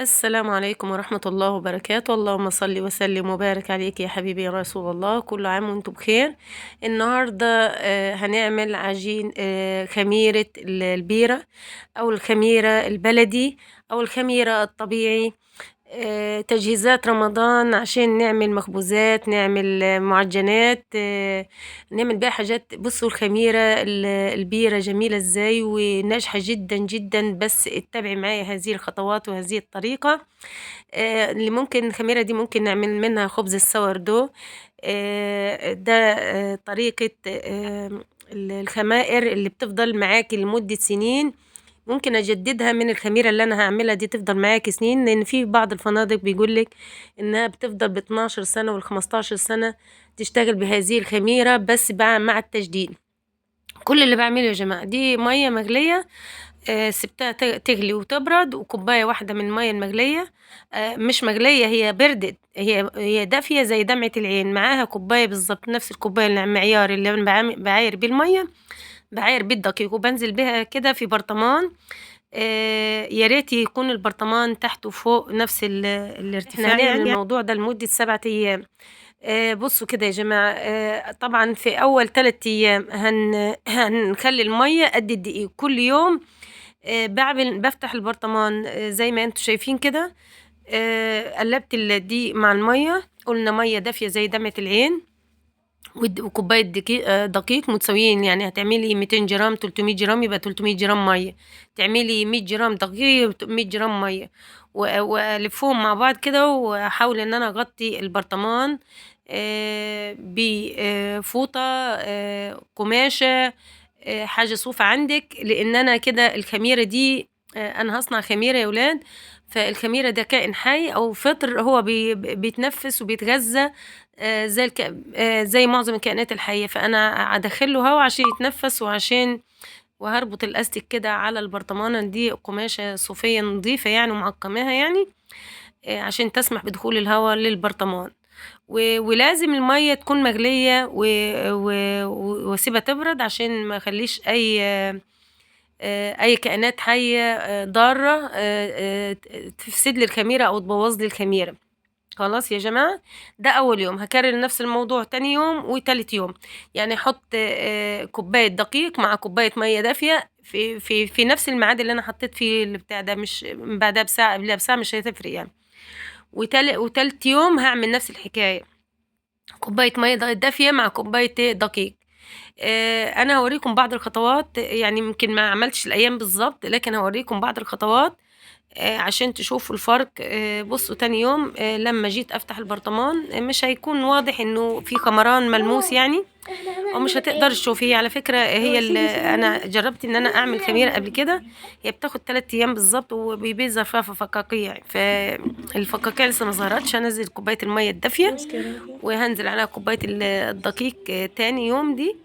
السلام عليكم ورحمة الله وبركاته. اللهم صل وسلم وبارك عليك يا حبيبي يا رسول الله. كل عام وانتم بخير. النهاردة هنعمل عجين خميرة البيرة أو الخميرة البلدي أو الخميرة الطبيعي. تجهيزات رمضان عشان نعمل مخبوزات، نعمل معجنات، نعمل بيها حاجات. بصوا الخميرة البيرة جميلة ازاي وناجحة جدا جدا، بس اتبعي معايا هذه الخطوات وهذه الطريقة. اللي ممكن الخميرة دي ممكن نعمل منها خبز السوردو. ده طريقة الخمائر اللي بتفضل معاكي لمدة سنين. ممكن أجددها من الخميرة اللي أنا هعملها دي تفضل معاكي سنين، لأن في بعض الفنادق بيقولك إنها بتفضل ب12 سنة وال15 سنة تشتغل بهذه الخميرة، بس مع التجديد. كل اللي بعمله يا جماعة دي مية مغلية، سبتها تغلي وتبرد، وكوباية واحدة من المية المغلية، مش مغلية، هي بردت، هي دافية زي دمعة العين، معاها كوباية بالظبط نفس الكوباية المعيار اللي أنا بعاير بيه المية، بعاير بيه الدقيق وبنزل بيها كده في برطمان. يا ريت يكون البرطمان تحت وفوق نفس الارتفاع. احنا هنعمل الموضوع ده لمدة 7 أيام. بصوا كده يا جماعة، طبعا في أول 3 أيام هنخلي المية قد الدقيق كل يوم. بفتح البرطمان زي ما انتوا شايفين كده. قلبت الدقيق مع المية، قلنا مية دافية زي دمعة العين، وكوباية دقيق متساويين، يعني هتعملي 200 جرام 300 جرام يبقى 300 جرام مية، تعملي 100 جرام دقيق 100 جرام مية، وألفهم مع بعض كده، وأحاول إن أنا أغطي البرطمان بفوطة، قماشة، حاجة صوف عندك، لأن أنا كده الخميرة دي أنا هصنع خميرة يا ولاد. فالخميرة ده كائن حي أو فطر، هو بيتنفس وبيتغذى زي معظم الكائنات الحية، فأنا هدخله هوا عشان يتنفس، وهربط الأستك كده على البرطمانة دي قماشة صوفية نظيفة يعني ومعقماها يعني، عشان تسمح بدخول الهواء للبرطمان. ولازم المية تكون مغلية واسيبها تبرد عشان ما اخليش اي كائنات حية ضارة تفسد لي الخميرة او تبوظ لي الخميرة. خلاص يا جماعة، ده أول يوم. هكرر نفس الموضوع تاني يوم وتالت يوم، يعني أحط كوباية دقيق مع كوباية مية دافية في نفس الميعاد اللي أنا حطيت فيه البتاع ده، مش بعدها بساعة قبلها بساعة، مش هتفرق يعني. وتالت يوم هعمل نفس الحكاية، كوباية مية دافية مع كوباية دقيق. أنا هوريكم بعض الخطوات، يعني يمكن ما عملتش الأيام بالظبط، لكن هوريكم بعض الخطوات عشان تشوفوا الفرق. بصوا تاني يوم لما جيت افتح البرطمان مش هيكون واضح انه في خمران ملموس يعني، او مش هتقدر تشوفي. على فكرة هي انا جربت ان انا اعمل خميرة قبل كده، هي بتاخد 3 ايام بالظبط، وبيظهر فيها فقاقيع، فالفقاقيع لسه ما ظهرتش. هنزل كوباية المية الدافية وهنزل عليها كوباية الدقيق تاني يوم دي،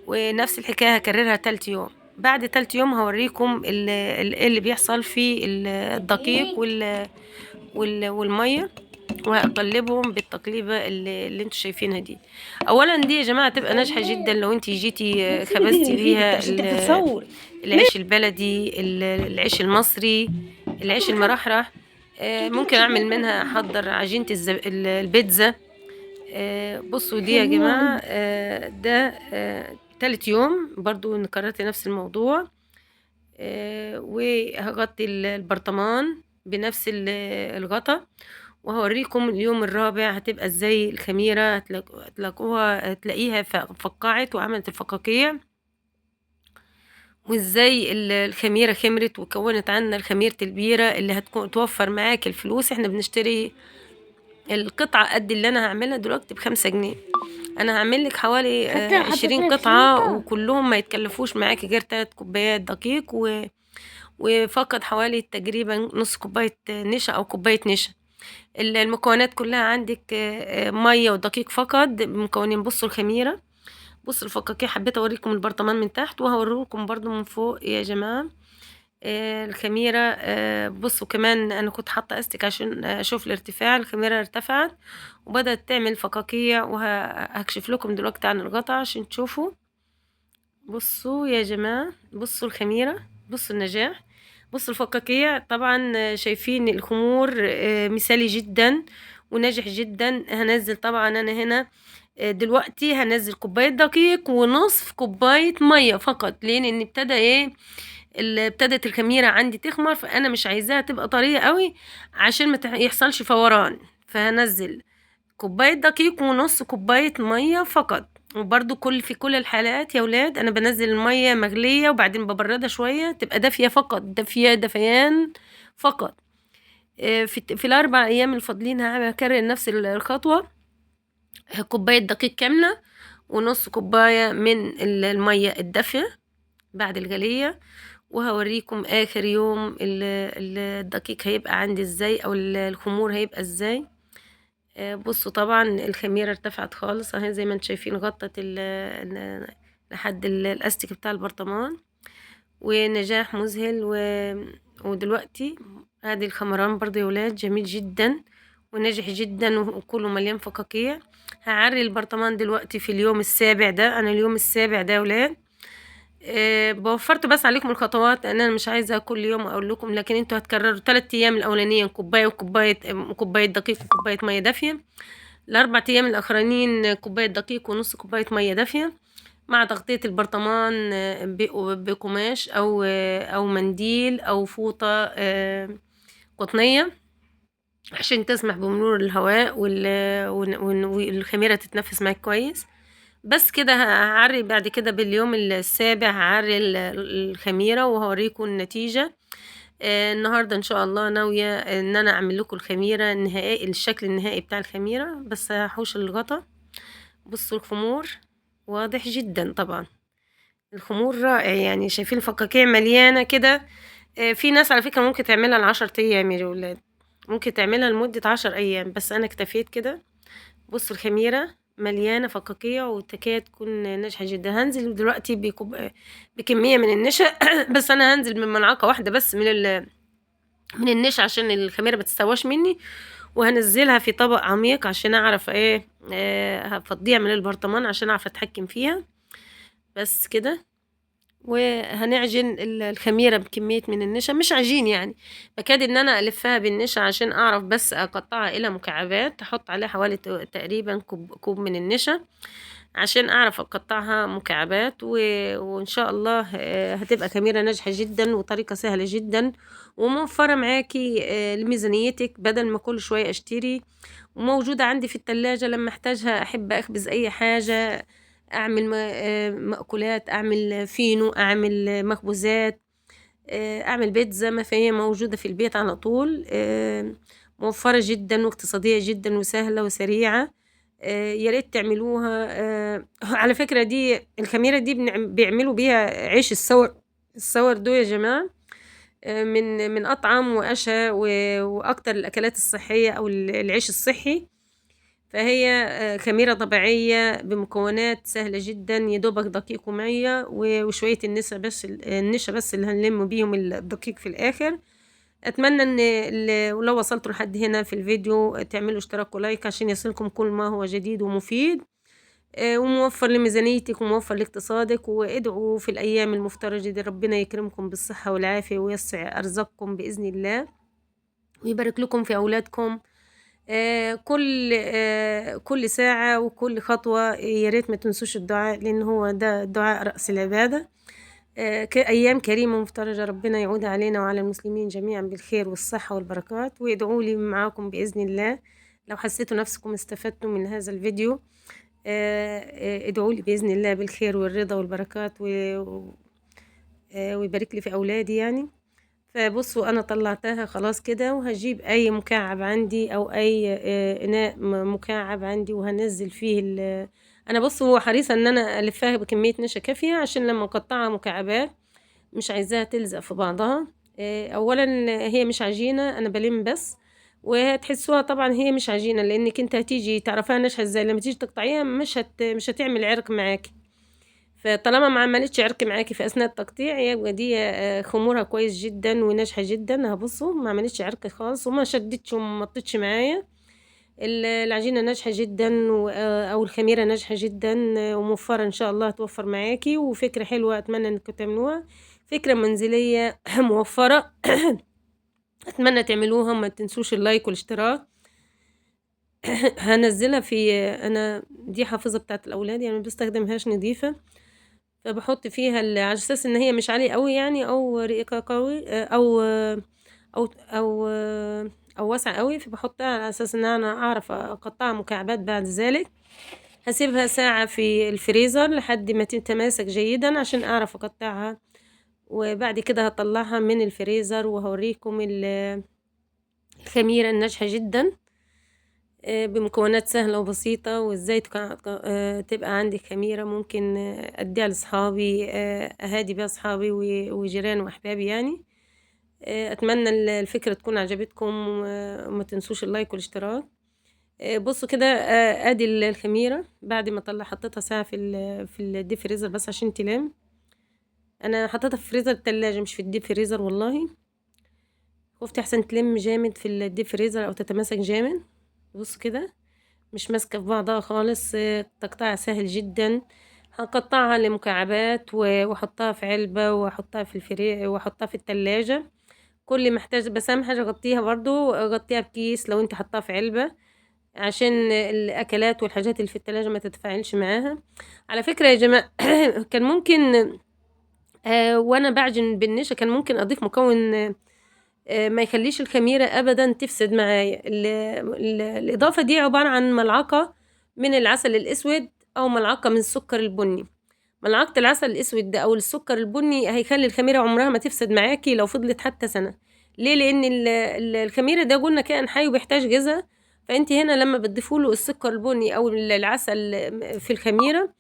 ونفس الحكاية هكررها تالت يوم. بعد تالت يوم هوريكم ايه اللي بيحصل في الدقيق والمية، وهقلبهم بالتقليبة اللي انتوا شايفينها دي. اولا دي يا جماعة تبقى ناجحة جدا لو انتي جيتي خبزتي بيها العيش البلدي، العيش المصري، العيش المرحرح. ممكن اعمل منها، احضر عجينة البيتزا. بصوا دي يا جماعة، ده تالت يوم برضو كررت نفس الموضوع. وهغطي البرطمان بنفس الغطا، وهوريكم اليوم الرابع هتبقى ازاي الخميرة. هتلاقيها فقعت وعملت الفقاقيع، وازاي الخميرة خمرت وكونت عنا الخميرة البيرة اللي هتكون توفر معاك الفلوس. احنا بنشتري القطعة قد اللي انا هعملها دلوقتي ب5 جنيه، انا هعمل لك حوالي 20 قطعة، وكلهم ما يتكلفوش معاكي غير 3 كوبايات دقيق وفقط حوالي تقريبا نص كوباية نشا او كوباية نشا. المكونات كلها عندك مية ودقيق فقط مكونين. بصوا الخميرة، بصوا الفقاقيع، حبيت اوريكم البرطمان من تحت وهوريكم برضو من فوق يا جماعة. الخميرة بصوا كمان انا كنت حاطة استك عشان اشوف الارتفاع. الخميرة ارتفعت وبدأت تعمل فقاقيع، وهكشف لكم دلوقتي عن الغطا عشان تشوفوا. بصوا يا جماعة، بصوا الخميرة، بصوا النجاح. بصوا الفكاكية طبعا شايفين الخمور مثالي جدا وناجح جدا. هنزل طبعا انا هنا دلوقتي هنزل كوباية دقيق ونصف كوباية مية فقط. ليه؟ لان ابتدى ايه، ابتدت الخميرة عندي تخمر، فانا مش عايزاها تبقى طرية قوي عشان ما يحصلش فوران. فهنزل كوباية دقيق ونص كوباية مية فقط. وبرضو في كل الحالات يا ولاد انا بنزل المية مغلية وبعدين ببردها شوية تبقى دافية فقط، دافية دفيان فقط. في الاربع ايام الفاضلين هكرر نفس الخطوة. كوباية دقيق كاملة ونص كوباية من المية الدافية بعد الغلية. وهوريكم اخر يوم الدقيق هيبقى عندي ازاي او الخمور هيبقى ازاي. بصوا طبعا الخميرة ارتفعت خالص اهي زي ما انتم شايفين، غطت لحد الاستيك بتاع البرطمان، ونجاح مذهل. ودلوقتي ادي الخمران برضو يا ولاد جميل جدا وناجح جدا وكله مليان فقاقيع. هعري البرطمان دلوقتي في اليوم السابع ده، انا اليوم السابع ده يا ولاد. بوفرت بس عليكم الخطوات لان انا مش عايزه كل يوم اقول لكم، لكن انتوا هتكرروا 3 ايام الاولانيين كوبايه وكوبايه دقيق وكوبايه ميه دافيه. الاربع ايام الاخرانيين كوبايه دقيق ونص كوبايه ميه دافيه مع تغطيه البرطمان بقماش او منديل او فوطه قطنيه عشان تسمح بمرور الهواء والخميره تتنفس معاك كويس. بس كده هعري بعد كده باليوم السابع هعري الخميرة وهوريكم النتيجة. النهاردة ان شاء الله ناوية ان انا اعمل لكم الخميرة النهائي، الشكل النهائي بتاع الخميرة. بس هحوش الغطا. بصوا الخمور واضح جدا طبعا، الخمور رائع يعني. شايفين الفقاقيع مليانة كده. في ناس على فكرة ممكن تعملها ل10 ايام يا ولاد، ممكن تعملها لمدة 10 ايام، بس انا اكتفيت كده. بصوا الخميرة مليانة فقاقيع وتكاد تكون ناجحة جدا. هنزل دلوقتي بكمية من النشا بس انا هنزل من ملعقة واحدة بس من النشا عشان الخميرة متستواش مني، وهنزلها في طبق عميق عشان اعرف ايه هفضيها من البرطمان عشان اعرف اتحكم فيها. بس كده. وهنعجن الخميرة بكمية من النشا، مش عجين يعني، بكاد ان انا الفها بالنشا عشان اعرف بس اقطعها الى مكعبات. احط عليها حوالي تقريبا كوب من النشا عشان اعرف اقطعها مكعبات. وان شاء الله هتبقى خميرة ناجحة جدا وطريقة سهلة جدا وموفرة معاكي لميزانيتك بدل ما كل شوية اشتري. وموجودة عندي في التلاجة لما احتاجها احب اخبز اي حاجة، اعمل مأكولات، اعمل فينو، اعمل مخبوزات، اعمل بيتزا، ما فهي موجودة في البيت على طول. موفرة جدا واقتصادية جدا وسهلة وسريعة. يا ريت تعملوها. على فكرة دي الخميرة دي بيعملوا بيها عيش السور دو يا جماعة. من أطعم وأشهى وأكتر الأكلات الصحية أو العيش الصحي. فهي خميرة طبيعية بمكونات سهلة جدا، يدوبك دقيق ومية وشوية النشا بس اللي هنلم بيهم الدقيق في الآخر. أتمنى إن ولو وصلتوا لحد هنا في الفيديو تعملوا اشتراك ولايك عشان يصلكم كل ما هو جديد ومفيد وموفر لميزانيتك وموفر لاقتصادك. وادعوا في الأيام المفترجة دي ربنا يكرمكم بالصحة والعافية ويسع أرزاقكم بإذن الله ويبارك لكم في أولادكم. كل ساعة وكل خطوة يا ريت ما تنسوش الدعاء لأن هو ده الدعاء رأس العبادة. أيام كريمة مفترجة ربنا يعود علينا وعلى المسلمين جميعا بالخير والصحة والبركات. وادعوا لي معاكم بإذن الله لو حسيتوا نفسكم استفدتوا من هذا الفيديو. ادعوا لي بإذن الله بالخير والرضا والبركات ويبارك لي في أولادي يعني. فبصوا انا طلعتها خلاص كده وهجيب اي مكعب عندي او اي اناء مكعب عندي وهنزل فيه انا بصوا هو حريصة ان انا الفها بكمية نشا كافية عشان لما اقطعها مكعبات مش عايزاها تلزق في بعضها. اولا هي مش عجينة، انا بلم بس وهتحسوها طبعا هي مش عجينة لانك انت هتيجي تعرفها ناشفة ازاي لما تيجي تقطعيها مش هتعمل عرق معاكي. فطالما ما عملتش عرق معاكي في اثناء التقطيع يبقى دي خمورها كويس جدا وناجحه جدا. هبصوا ما عملتش عرق خالص وما شدتش وما مطتش معايا. العجينه ناجحه جدا او الخميره ناجحه جدا وموفره ان شاء الله هتوفر معاكي وفكره حلوه اتمنى انكم تعملوها. في فكرة منزلية موفرة. أتمنى تعملوها، ما تنسوش اللايك والاشتراك. هنزلها أنا دي حافظة بتاعة الأولاد، يعني مبستخدمهاش نضيفة، فبحط فيها على أساس إن هي مش عالية قوي يعني أو رقيقة قوي أو أو واسعة قوي، فبحطها على أساس إن أنا أعرف أقطعها مكعبات. بعد ذلك هسيبها ساعة في الفريزر لحد ما تتماسك جيدا عشان أعرف أقطعها، وبعد كده هطلعها من الفريزر وهوريكم الخميرة الناجحة جدا بمكونات سهلة وبسيطة، وازاي تبقى عندي خميرة ممكن اديها لاصحابي، اهادي بيها اصحابي وجيران واحبابي يعني. اتمنى الفكرة تكون عجبتكم، وما تنسوش اللايك والاشتراك. بصوا كده، ادي الخميرة بعد ما حطيتها ساعة في الديب فريزر بس عشان تلام. انا حطيتها في فريزر التلاجة مش في الديب فريزر، والله خفت احسن تلم جامد في الديب فريزر او تتماسك جامد. بصوا كده مش ماسكة في بعضها خالص، تقطيعها سهل جدا. هقطعها لمكعبات واحطها في علبة واحطها في واحطها في التلاجة. كل محتاج بس اهم حاجة اغطيها، برضو اغطيها بكيس لو انت حطها في علبة عشان الاكلات والحاجات اللي في التلاجة ما تتفاعلش معاها. على فكرة يا جماعة، كان ممكن وانا بعجن بالنشا كان ممكن اضيف مكون ما يخليش الخميرة ابدا تفسد معايا. الاضافة دي عبارة عن ملعقة من العسل الاسود او ملعقة من السكر البني. ملعقة العسل الاسود ده او السكر البني هيخلي الخميرة عمرها ما تفسد معاكي لو فضلت حتى سنة. ليه؟ لان الخميرة ده قلنا كائن حي وبيحتاج غذاء، فانت هنا لما بتضيفوله السكر البني او العسل في الخميرة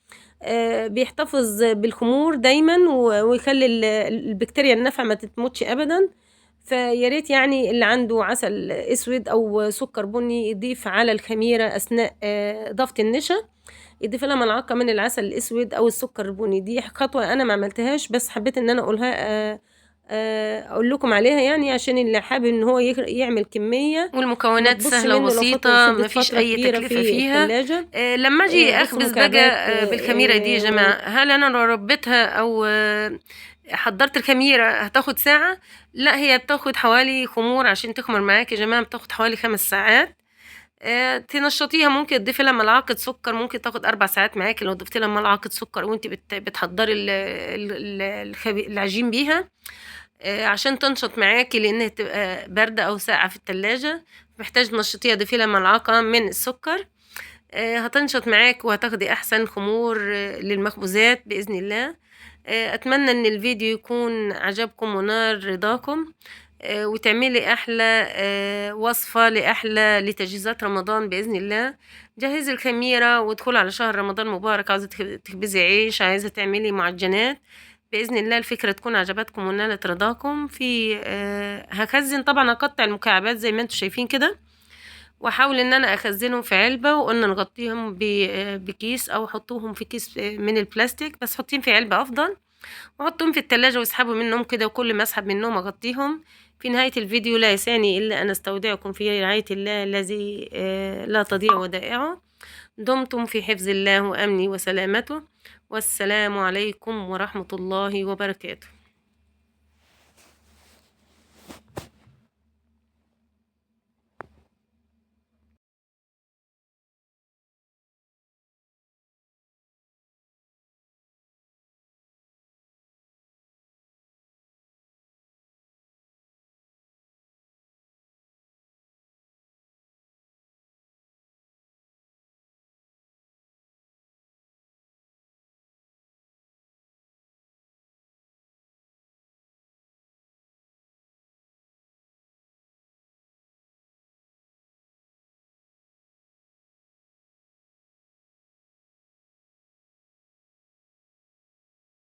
بيحتفظ بالخمور دايما ويخلي البكتيريا النافعة ما تتموتش ابدا. فياريت يعني اللي عنده عسل اسود او سكر بني يضيف على الخميرة اثناء اضافة النشا، يضيف لها ملعقة من العسل الاسود او السكر البني. دي خطوة انا ما عملتهاش بس حبيت ان انا اقول لكم عليها، يعني عشان اللي حابب ان هو يعمل كمية والمكونات سهلة وبسيطة، مفيش أي تكلفة فيها. لما أجي أخبز بقى بالخميرة دي يا جماعة، هل أنا لو ربيتها أو حضرت الخميرة هتاخد ساعة؟ لا، هي بتاخد حوالي خمور عشان تخمر معاك يا جماعة، بتاخد حوالي 5 ساعات. تنشطيها، ممكن تضيفي لها ملعقة سكر، ممكن تاخد 4 ساعات معاكي لو ضفتي لها ملعقة سكر وانت بتحضري العجين بيها عشان تنشط معاكي، لانها تبقى باردة او ساقعة في التلاجة. محتاج تنشطيها، ضيفي لها ملعقة من السكر، هتنشط معاك وهتاخدي احسن خمور للمخبوزات باذن الله. اتمنى ان الفيديو يكون عجبكم ونال رضاكم، وتعملي احلى وصفة لاحلى لتجهيزات رمضان باذن الله. جهزي الخميرة وادخلي على شهر رمضان مبارك، عايزة تخبزي عيش، عايزة تعملي معجنات، باذن الله الفكرة تكون عجبتكم ونالت رضاكم. في هخزن طبعا، اقطع المكعبات زي ما انتم شايفين كده، واحاول ان انا اخزنهم في علبة، وقلنا نغطيهم بكيس او حطوهم في كيس من البلاستيك، بس حطيهم في علبة افضل، وحطهم في التلاجة واسحبوا منهم كده، وكل ما اسحب منهم اغطيهم. في نهاية الفيديو لا يسعني الا ان استودعكم في رعاية الله الذي لا تضيع ودائعه. دمتم في حفظ الله وامنه وسلامته، والسلام عليكم ورحمة الله وبركاته.